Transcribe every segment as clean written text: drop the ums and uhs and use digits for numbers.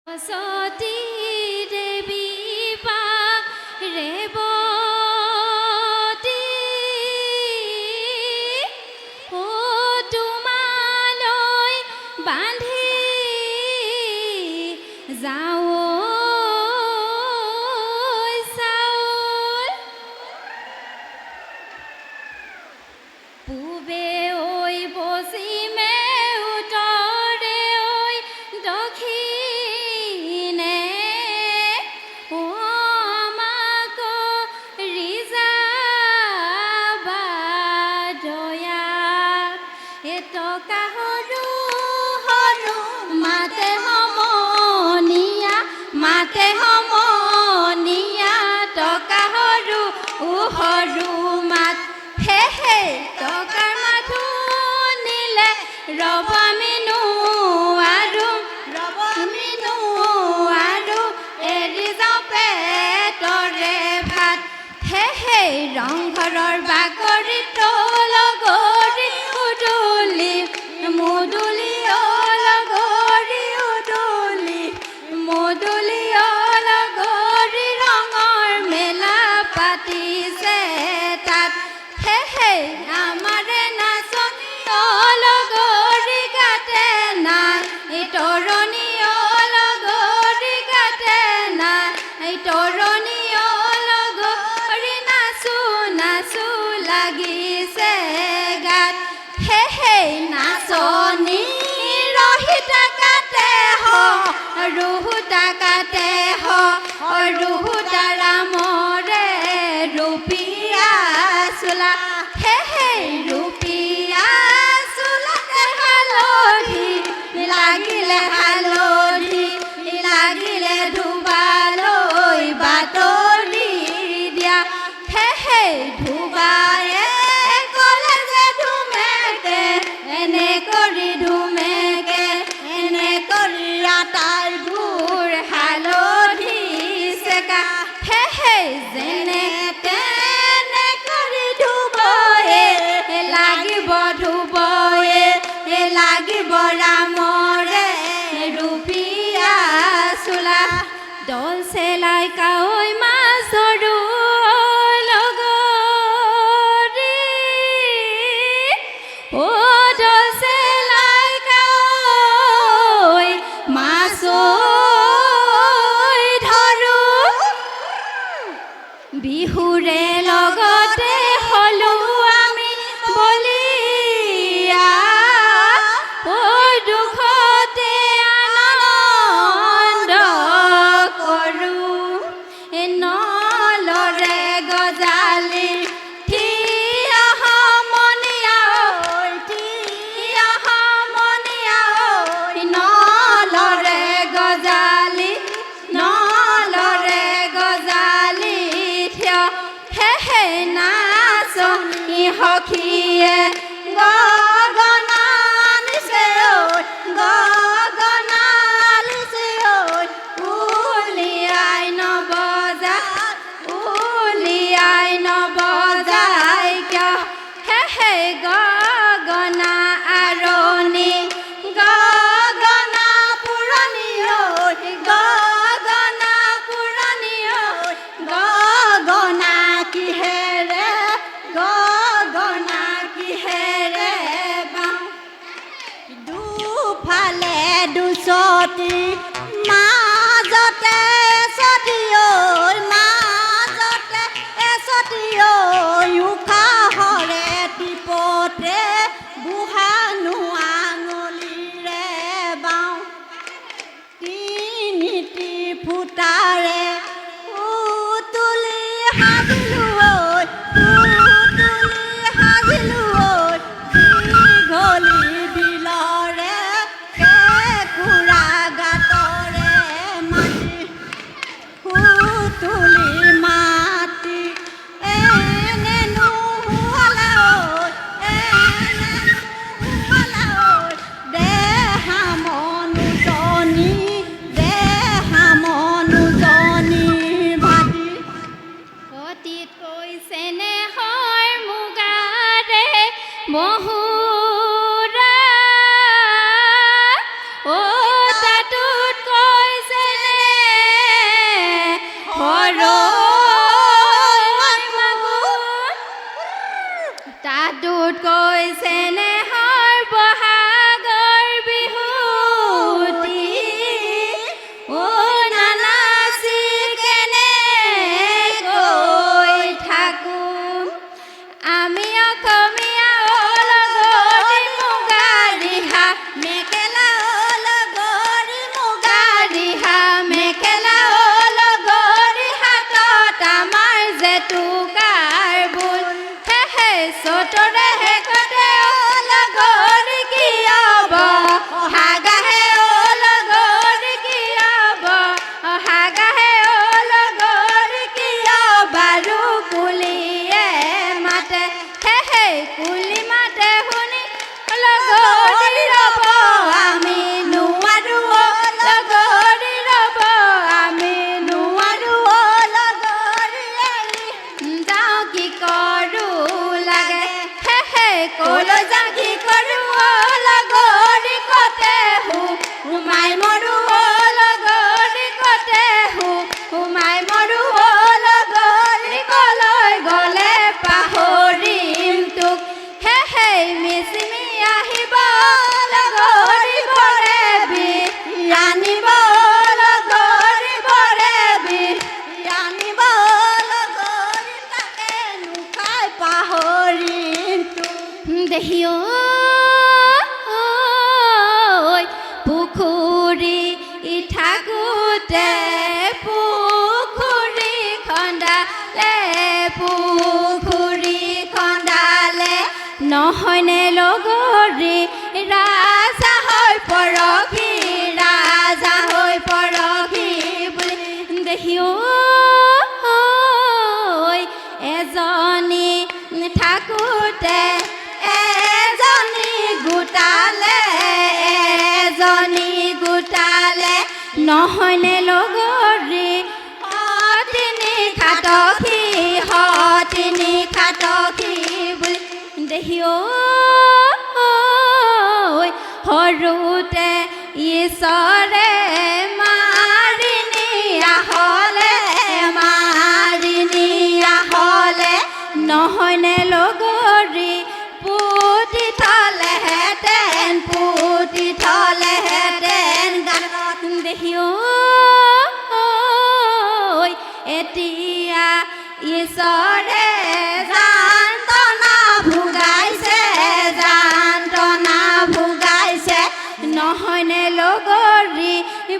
সতী দেৱী বা ৰেৱতী ও তোমালৈ বান্ধি যাওঁ চাউল পূবে ঐ পশ্চিমে উত্তৰে ঐ দক্ষিণে ও আমাক ৰিজাবা দয়া এটকা সৰু সৰু মাতে সমনীয়া টকা সৰু সৰু মাত হে হে টকাৰ মাথো নিলে ৰব মিনু আৰু এৰি যাওঁ পেটৰে ভাত হে হে ৰংঘৰৰ বাকৰিত লগৰী উদুলি মুদুলি লগৰী উদুলি মুদুলি লগৰী ৰঙৰ মেলা পাতিছে তাত হে হে আমাৰে নাচনী লগৰী গাতে নাই তৰণী লগৰী গাতে নাই তৰণী লগৰী নাচো নাচো লাগিছে গাত হে হে নাচনী ৰহিতা কাটে ৰুহুতা কাটে ৰুহুতা ৰামৰে ৰূপিয়া চোলা হে হে ৰূপিয়া চোলাতে হালধি লাগিলে ধুবালৈ বাতৰি দিয়া হে হে ধুবায়ে ক'লে যে ধুমেকে এনে কৰি আটাৰ গুৰ হালধি চেকা হে হে যেনে তেনে কৰি ধুবয়ে লাগিব ৰামৰে ৰূপিয়া চোলা দল চেলাই কাৱৈ মাছ ধৰো লগৰী ও দল চেলাই কাৱৈ মাছ ধৰো বিহুৰে লগতে হলো আমি বলিয়া ও দুখতে আনন্দ কৰো নল লগৰী ৰাজা হৈ পৰখি ৰাজা হৈ পৰখি বুলি দেখি ঐ এজনী থাকোঁতে এজনী গোটালে নহয়নে লগৰী সতিনী খাটকি বুলি দেখি ঐ সৰুতে ঈশ্বৰে মাৰি নিয়া হ'লে নহয়নে লগৰী পুতি থলেহেঁতেন গানত দেখি ঐ এতিয়া ঈশ্বৰে যান্ত্ৰণা ভোগাইছে নহয়নে লগৰী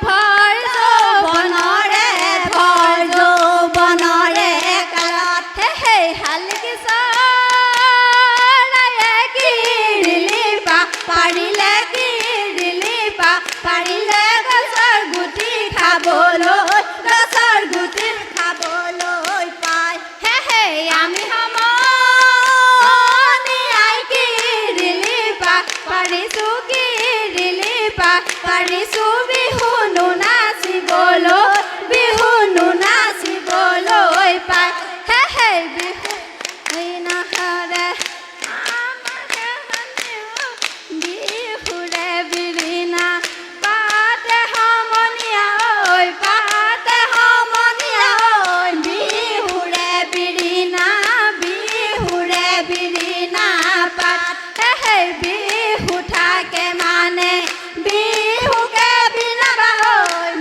ভৰ যৌৱনৰে কালত হে শালিকি চৰায়ে কিৰিলিপা পাৰিলে গছৰ গুটি খাবলৈ পায় হে আমি সমনীয়াই কিৰিলিপা পাৰিছো বিহুনো নাচিবলৈ পায় হে বিহু নাচৰে বিহুৰে বিৰিণা পাতে সমনীয়া বিহুৰে বিৰিণা পাতে বিহু থাকে মানে বিহুকে বিনাবা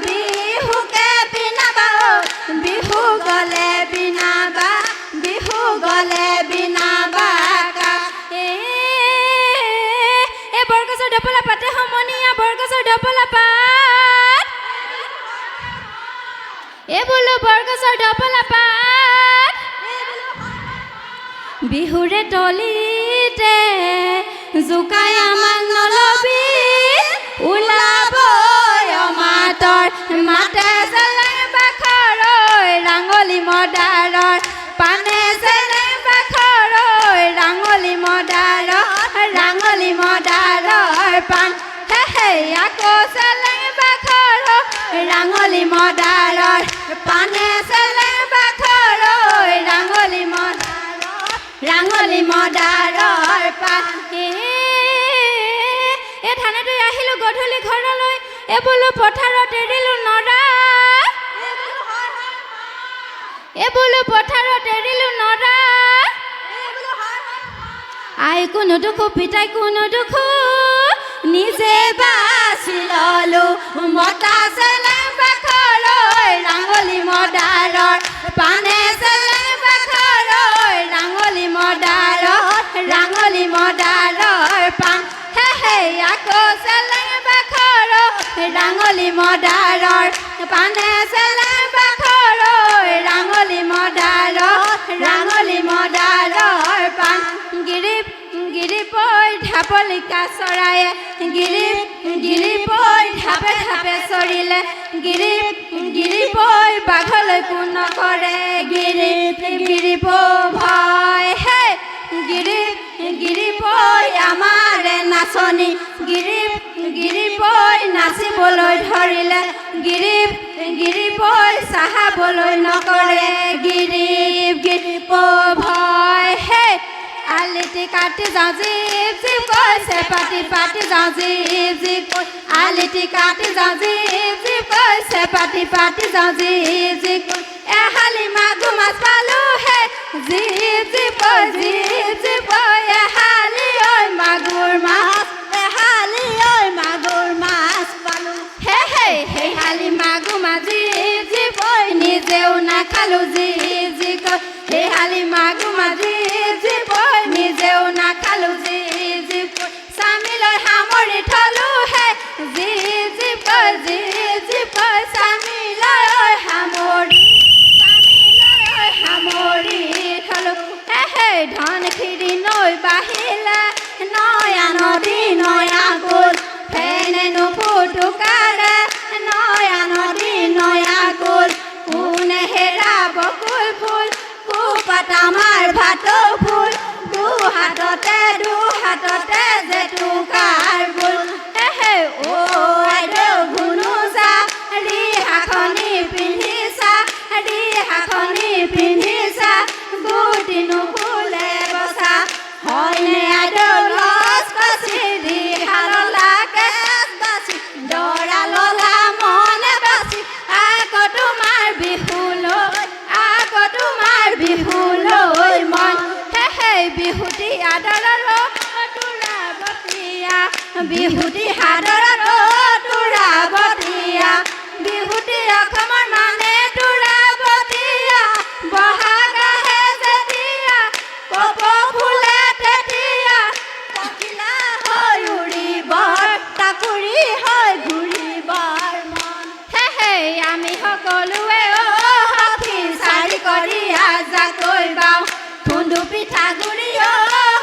বিহু গলে বিনাবা বৰগছৰ ডপলা পাতে সমনীয়া বৰগছৰ ডপলা পাত বোলো বৰগছৰ ডপলা পাত বিহুৰে তলিতে জোকাই আমাক নলবি ওলাবই অমাতৰ মাতে চেলেং বাখৰৈ ৰাঙলী মদাৰৰ পানে চেলেং বাখৰৈ ৰাঙলী মদাৰৰ পান হে আকৌ চেলেং বাখৰৈ ৰাঙলী মদাৰৰ পানে চেলেং বাখৰৈ ৰাঙলী মদাৰৰ পান ধানেতে আহিলোঁ গধূলি ঘৰলৈ বোলো পথাৰত এৰিলোঁ নৰা আই কোনো দুখো পিতাই কোনো দুখো নিজে বাছি ললো মতা চেলেং বাখৰৈ ৰাঙলী মদাৰৰ পানে চেলেং বাখৰৈ ৰাঙলী মদাৰৰ পান হে আকৌ চেলেং বাখৰৈ ৰাঙলী মদাৰৰ পানে চেলেং বাখৰৈ ৰাঙলী মদাৰৰ পান গিৰিপৈ ঢাপলিকা চৰায়ে গিৰিপৈ ঢাপে চৰিলে গিৰিপৈ বাঘলৈ কোন নকৰে গিৰিপৈ ভয় হে গিৰিপৈ আমাৰে নাচনী গিৰিপৈ নাচিবলৈ ধৰিলে গিৰিপৈ চাহাবলৈ নকৰে গিৰিপৈ ভয় হে আলিটি কাটি যাওঁ জীপ কৈছে পাতি যাওঁ জীপ আলিটি কাটি যাওঁ জীপ কৈছে পাতি যাওঁ জীপ এহালি মাগুৰ মাছ পালোঁ হে জীপ এহালি ঐ মাগুৰ মাছ পালোঁ হে হালি মাগুৰ মাছ জীপ নিজেও নাখালোঁ জীপ হে হালি মাগুৰ মাছ জীপ নিজেও নাখালোঁ জীপ স্বামীলৈ সামৰি থলোঁ হে জীপ স্বামীলৈ সামৰি থলোঁ হে ধন খিৰি নৈ বাঢ়িলে নয়া নদী ভাটৌ ফুল দুহাটতে জেতুকাৰ ফুল হে অ আইদেউ ঘুনুচা ৰিহাখনি পিন্ধিছা গুটিনো ফুলে বচা হয়নে আইদেউ লচ বাচি ৰিহা ললা কেচ বাচি দৰা ললা মনে বাচি আকৌ তোমাৰ বিহুলৈ মন হে বিহুতি আদৰৰ তোৰাবতীয়া বিহুতি আদৰৰ তোৰাবতীয়া বিহুতি অসমৰ মানে তোৰাবতীয়া বহাগ আহে যেতিয়া কপৌ ফুলে তেতিয়া পখিলা হৈ উৰিবৰ তাকুৰি হৈ ঘূৰিবৰ মন হে আমি সকলোৱে সখী চাৰি কৰি আজাকৈ বাওঁ খুন্দু পিঠাগুৰি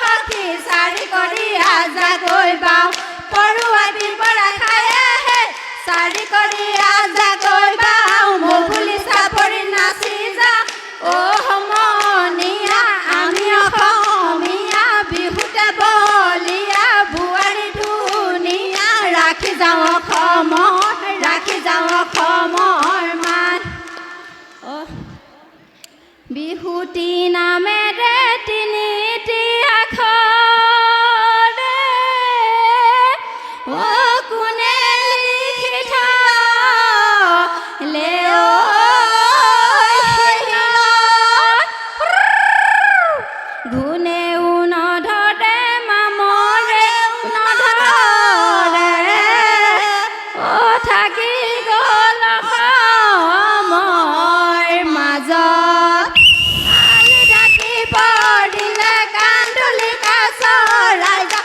সখী চাৰি কৰি আজাকৈ বাওঁ পৰুৱা বিৰ পৰা খায়ে চাৰি কৰি আজাকৈ বাওঁ মৌফুলি চাপৰি নাচি যাওঁ অ সমনীয়া আমি অসমীয়া বিহুতে বলিয়া বোৱাৰী ধুনীয়া ৰাখি যাওঁ অসমৰ মান বিহুতি নামেৰে তিনিটি আখৰে অ কোনে লিখি থলে ঘুণেও নধৰে মামৰে নধৰে অ থাকি গ'ল অসমৰ মাজত পৰিলে কান্দুলিকা চৰাই যা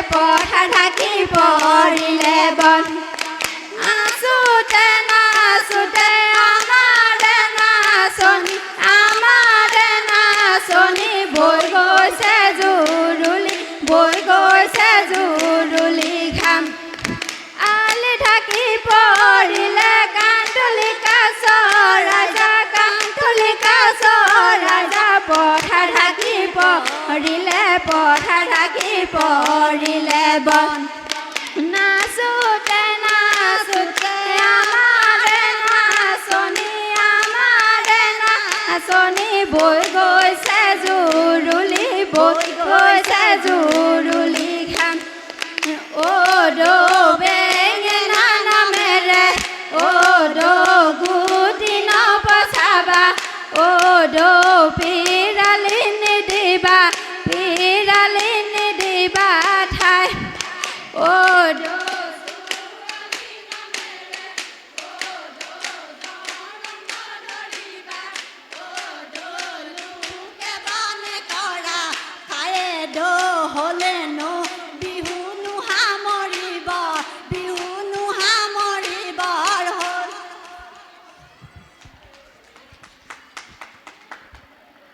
পথা ঢাকি পৰিলে বন আছোতে নাচোতে আমাৰে নাচনি বৈ গৈছে জুৰুলি ঘাম আলি ঢাকি পৰিলে কান্দুলিকা চৰাই যা পথা ঢাকি পৰিলে বন নাচোতে আমাৰে নাচনি বৈ